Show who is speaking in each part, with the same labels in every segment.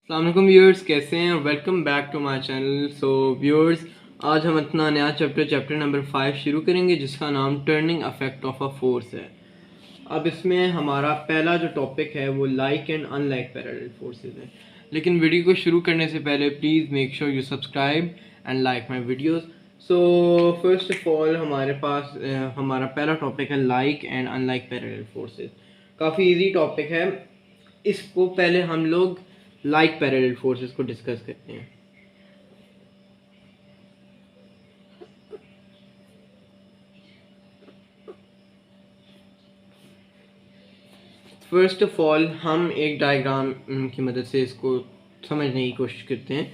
Speaker 1: अस्सलाम व्यूअर्स, कैसे हैं? Welcome back to my channel. So viewers, आज हम अपना नया चैप्टर नंबर 5 शुरू करेंगे जिसका नाम turning affect of a force है। अब इसमें हमारा पहला जो टॉपिक है वो like and unlike parallel forces है। लेकिन वीडियो को शुरू करने से पहले please make sure you subscribe and like my videos. So first of all हमारे पास हमारा पहला टॉपिक है like and unlike parallel forces. काफ़ी इजी टॉपिक है। इसको पहले हम लोग लाइक पैरेलल फोर्सेस को डिस्कस करते हैं। फर्स्ट ऑफ ऑल हम एक डायग्राम की मदद से इसको समझने की कोशिश करते हैं।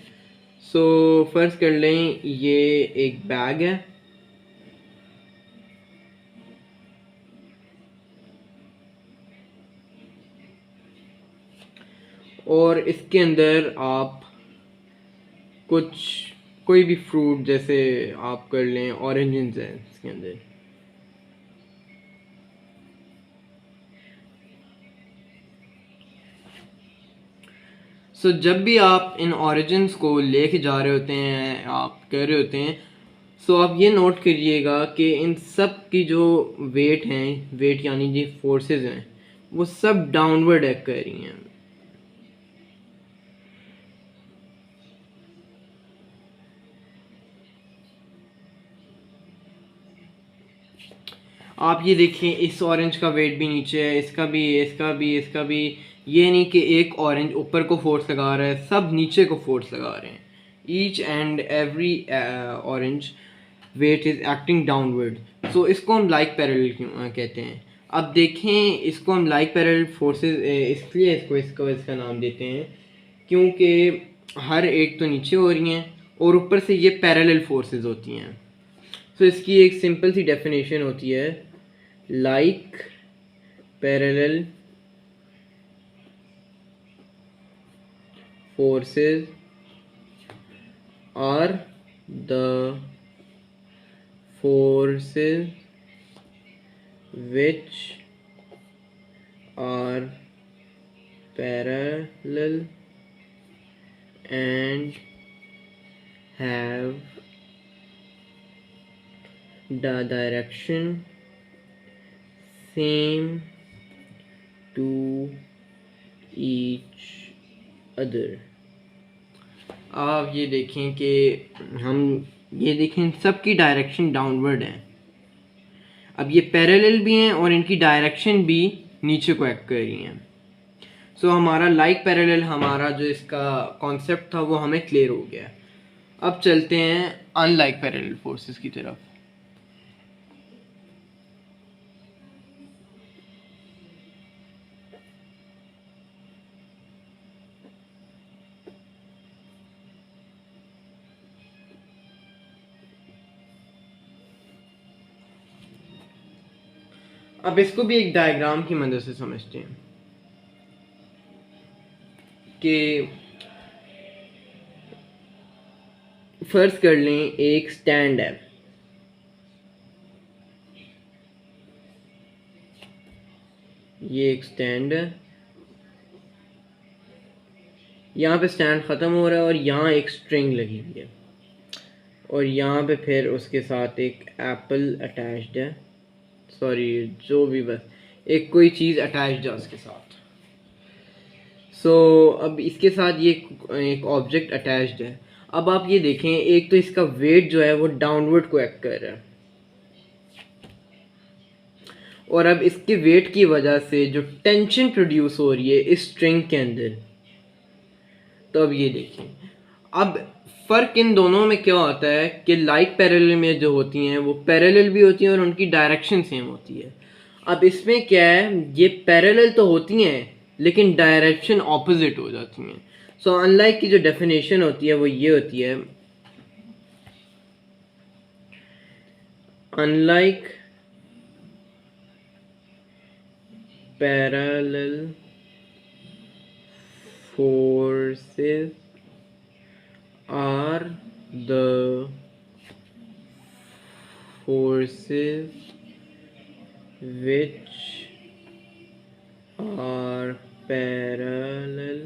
Speaker 1: सो फर्स्ट कर लें, ये एक बैग है और इसके अंदर आप कुछ कोई भी फ्रूट, जैसे आप कर लें ऑरेंजेस हैं इसके अंदर। सो जब भी आप इन ऑरिजिन्स को लेके जा रहे होते हैं, आप कर रहे होते हैं, सो आप ये नोट करिएगा कि इन सब की जो वेट हैं, वेट यानी जी फोर्सेस हैं, वो सब डाउनवर्ड एक्ट कर रही हैं। आप ये देखें, इस ऑरेंज का वेट भी नीचे है, इसका भी, इसका भी, इसका भी। ये नहीं कि एक ऑरेंज ऊपर को फोर्स लगा रहा है, सब नीचे को फोर्स लगा रहे हैं। Each and every orange weight is acting downward. So इसको हम लाइक पैरेलल कहते हैं। अब देखें, इसको हम लाइक पैरेलल फोर्सेस इसलिए इसको इसका नाम देते हैं क्योंकि हर एक तो नीचे हो रही हैं और ऊपर से ये पैरेलल फोर्सेस होती हैं। सो इसकी एक सिंपल सी डेफिनेशन होती है, like parallel forces are the forces which are parallel and have the direction same to each other। आप ये देखें कि हम ये देखें, सबकी डायरेक्शन डाउनवर्ड है। अब ये पैरेलल भी हैं और इनकी डायरेक्शन भी नीचे को एक्ट कर रही हैं। सो हमारा लाइक पैरेलल, हमारा जो इसका कॉन्सेप्ट था वो हमें क्लियर हो गया। अब चलते हैं अनलाइक पैरेलल फोर्सेस की तरफ। अब इसको भी एक डायग्राम की मदद से समझते हैं कि फर्ज कर लें एक स्टैंड है, ये एक स्टैंड है, यहाँ पे स्टैंड ख़त्म हो रहा है और यहाँ एक स्ट्रिंग लगी हुई है और यहाँ पे फिर उसके साथ एक एप्पल अटैच्ड है, सॉरी जो भी, बस एक कोई चीज़ अटैच्ड है उसके साथ। सो अब इसके साथ ये एक ऑब्जेक्ट अटैच्ड है। अब आप ये देखें, एक तो इसका वेट जो है वो डाउनवर्ड को एक्ट कर रहा है और अब इसके वेट की वजह से जो टेंशन प्रोड्यूस हो रही है इस स्ट्रिंग के अंदर, तो अब ये देखें, अब फ़र्क इन दोनों में क्या होता है कि लाइक पैरेलल में जो होती हैं वो पैरेलल भी होती हैं और उनकी डायरेक्शन सेम होती है। अब इसमें क्या है, ये पैरेलल तो होती हैं लेकिन डायरेक्शन ऑपोजिट हो जाती हैं। सो अनलाइक की जो डेफिनेशन होती है वो ये होती है, unlike parallel forces are the forces which are parallel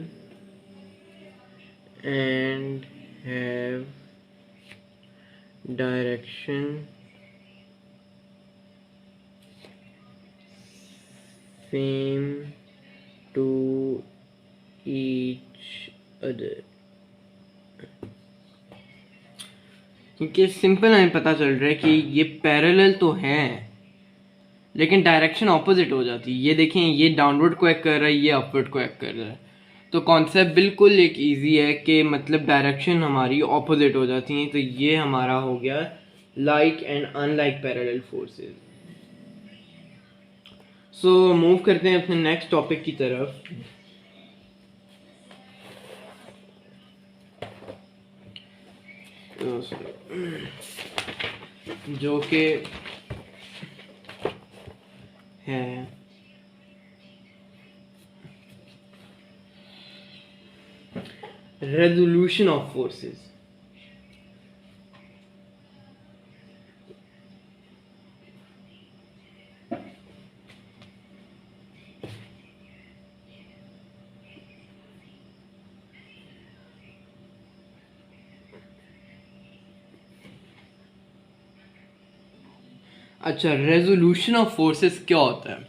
Speaker 1: and have direction same to each other. क्योंकि सिंपल हमें पता चल रहा है कि ये पैरेलल तो है लेकिन डायरेक्शन ऑपोजिट हो जाती है। ये देखें, ये डाउनवर्ड को एक्ट कर रहा है, ये अपवर्ड को एक्ट कर रहा है। तो कॉन्सेप्ट बिल्कुल एक इजी है कि मतलब डायरेक्शन हमारी ऑपोजिट हो जाती हैं। तो ये हमारा हो गया like and unlike parallel forces. So move करते हैं अपने नेक्स्ट टॉपिक की तरफ, जो कि है रेजोल्यूशन ऑफ फोर्सेस। अच्छा, रेजोल्यूशन ऑफ फोर्सेस क्या होता है?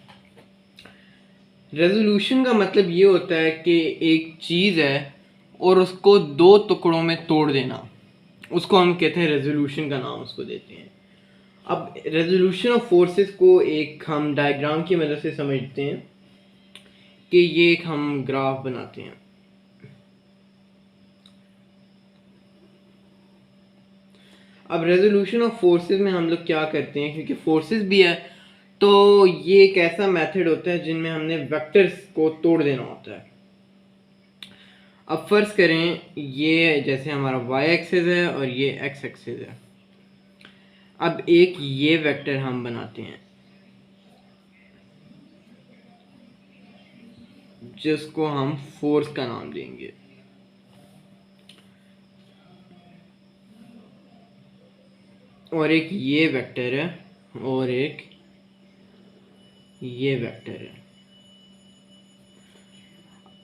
Speaker 1: रेजोल्यूशन का मतलब ये होता है कि एक चीज़ है और उसको दो टुकड़ों में तोड़ देना, उसको हम कहते हैं रेजोल्यूशन का नाम उसको देते हैं। अब रेजोल्यूशन ऑफ फोर्सेस को एक हम डायग्राम की मदद से समझते हैं कि ये एक हम ग्राफ बनाते हैं। अब रेजोल्यूशन ऑफ फोर्सेस में हम लोग क्या करते हैं, क्योंकि फोर्सेस भी है तो ये एक ऐसा मेथड होता है जिनमें हमने वेक्टर्स को तोड़ देना होता है। अब फर्ज करें ये जैसे हमारा y एक्सिस है और ये x एक्सिस है। अब एक ये वेक्टर हम बनाते हैं जिसको हम फोर्स का नाम देंगे। और एक ये वेक्टर है और एक ये वेक्टर है।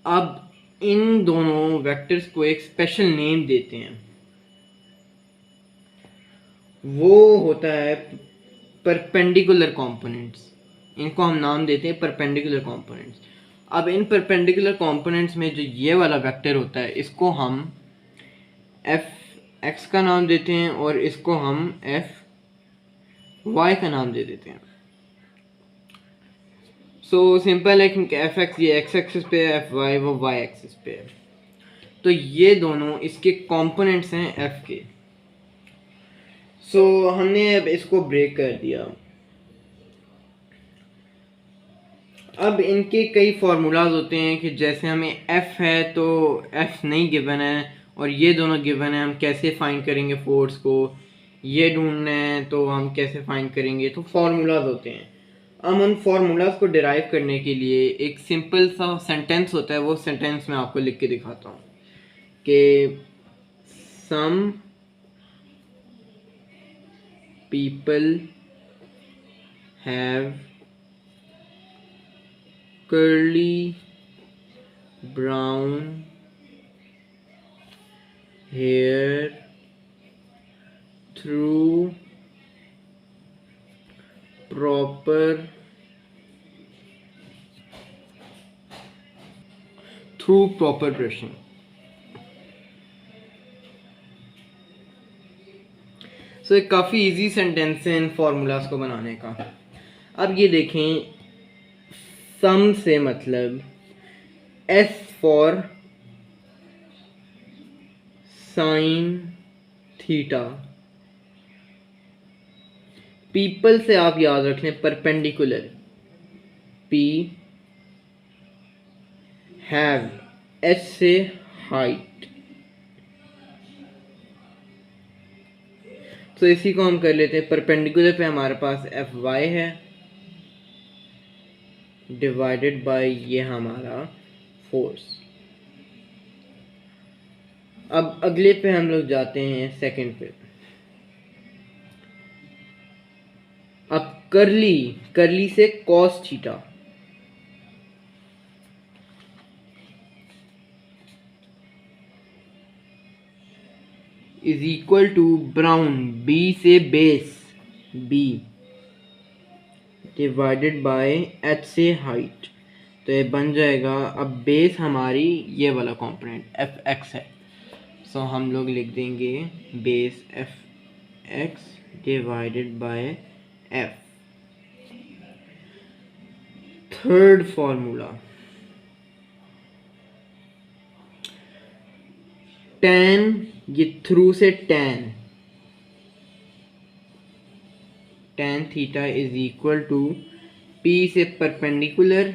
Speaker 1: अब इन दोनों वेक्टर्स को एक स्पेशल नेम देते हैं, वो होता है परपेंडिकुलर कंपोनेंट्स। इनको हम नाम देते हैं परपेंडिकुलर कंपोनेंट्स। अब इन परपेंडिकुलर कंपोनेंट्स में जो ये वाला वेक्टर होता है इसको हम एफ एक्स का नाम देते हैं और इसको हम एफ वाई का नाम दे देते हैं। सो सिंपल है क्योंकि एफ एक्स ये एक्स एक्सिस पे है, एफ वाई वो वाई एक्सिस पे है। तो ये दोनों इसके कंपोनेंट्स हैं एफ के। सो हमने अब इसको ब्रेक कर दिया। अब इनके कई फार्मूलाज होते हैं कि जैसे हमें एफ है तो एफ नहीं गिवन है और ये दोनों गिवन है, हम कैसे फाइंड करेंगे फोर्स को, ये ढूंढना है तो हम कैसे फाइंड करेंगे। तो फार्मूलाज होते हैं। अब उन फार्मूलाज को डिराइव करने के लिए एक सिंपल सा सेंटेंस होता है, वो सेंटेंस मैं आपको लिख के दिखाता हूँ कि some people have curly brown hair through proper brushing। So एक काफ़ी इजी सेंटेंस है इन फार्मूलाज को बनाने का। अब ये देखें, सम से मतलब S for sine theta, people से आप याद रख लें परपेंडिकुलर, पी हैव एस से हाइट। तो इसी को हम कर लेते हैं, परपेंडिकुलर पे हमारे पास एफ वाई है डिवाइडेड बाय ये हमारा फोर्स। अब अगले पे हम लोग जाते हैं सेकंड पे। अब करली से cos theta, is equal to brown, B से base, B divided by H से हाइट। तो ये बन जाएगा, अब बेस हमारी ये वाला कंपोनेंट एफ एक्स है, सो हम लोग लिख देंगे base f x divided by f. Third formula, tan, ये थ्रू से tan theta is equal to P से परपेंडिकुलर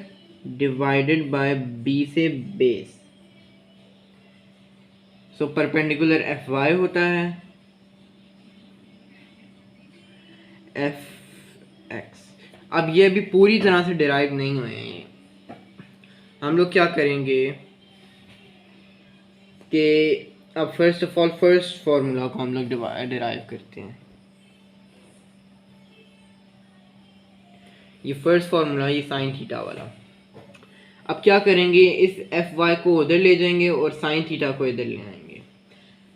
Speaker 1: डिवाइडेड बाय B से base. So perpendicular f y होता है, एफ एक्स। अब ये अभी पूरी तरह से डिराइव नहीं हुए हैं ये। हम लोग क्या करेंगे कि अब first of all first formula को हम लोग डिराइव करते हैं। ये फर्स्ट फॉर्मूला, ये साइन थीटा वाला। अब क्या करेंगे, इस एफ वाई को उधर ले जाएंगे और साइन थीटा को इधर ले आएंगे।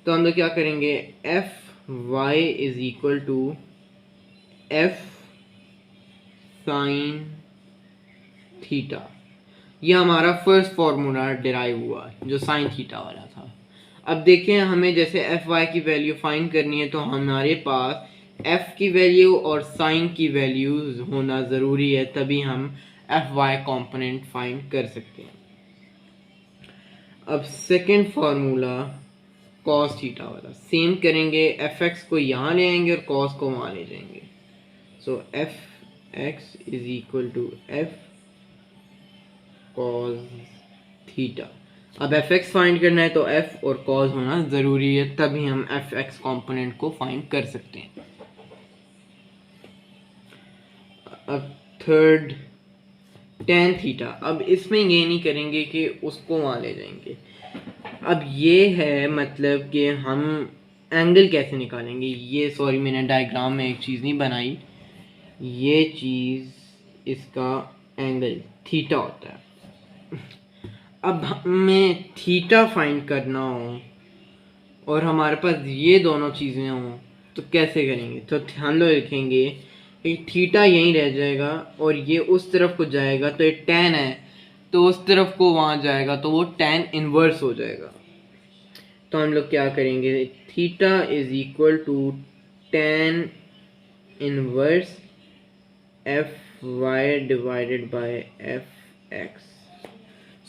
Speaker 1: तो हम लोग क्या करेंगे, f y is equal to f sine theta. ये हमारा फर्स्ट फॉर्मूला डिराइव हुआ जो साइन थीटा वाला था। अब देखें, हमें जैसे एफ वाई की वैल्यू फाइंड करनी है तो हमारे पास एफ की वैल्यू और साइन की वैल्यूज होना ज़रूरी है, तभी हम एफ वाई कॉम्पोनेंट फाइंड कर सकते हैं। अब सेकेंड फार्मूला कॉस थीटा वाला, सेम करेंगे, एफ एक्स को यहाँ ले आएंगे और कॉस को वहाँ ले जाएंगे। So F X is equal to F cos theta. अब एफ एक्स फाइंड करना है तो एफ और कॉस होना ज़रूरी है, तभी हम एफ एक्स कॉम्पोनेंट को फाइंड कर सकते हैं। अब थर्ड tan थीटा, अब इसमें ये नहीं करेंगे कि उसको वहाँ ले जाएंगे। अब ये है मतलब कि हम एंगल कैसे निकालेंगे। ये सॉरी, मैंने डायग्राम में एक चीज़ नहीं बनाई, ये चीज़ इसका एंगल थीटा होता है। अब हमें थीटा फाइंड करना हो और हमारे पास ये दोनों चीज़ें हों तो कैसे करेंगे। तो हम लोग लिखेंगे थीटा यहीं रह जाएगा और ये उस तरफ को जाएगा, तो ये tan है तो उस तरफ को वहाँ जाएगा तो वो tan इनवर्स हो जाएगा। तो हम लोग क्या करेंगे, theta is equal to tan inverse F Y divided by F X.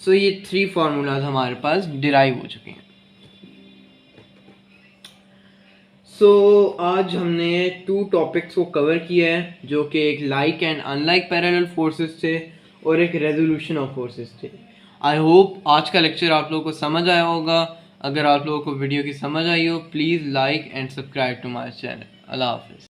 Speaker 1: So ये थ्री फार्मूलाज हमारे पास डिराइव हो चुके हैं। आज हमने 2 टॉपिक्स को कवर किया है, जो कि एक like and unlike parallel forces थे और एक रेजोल्यूशन ऑफ फोर्सेस थे। आई होप आज का लेक्चर आप लोगों को समझ आया होगा। अगर आप लोगों को वीडियो की समझ आई हो, please like and subscribe to my channel. अल्लाह हाफिज़।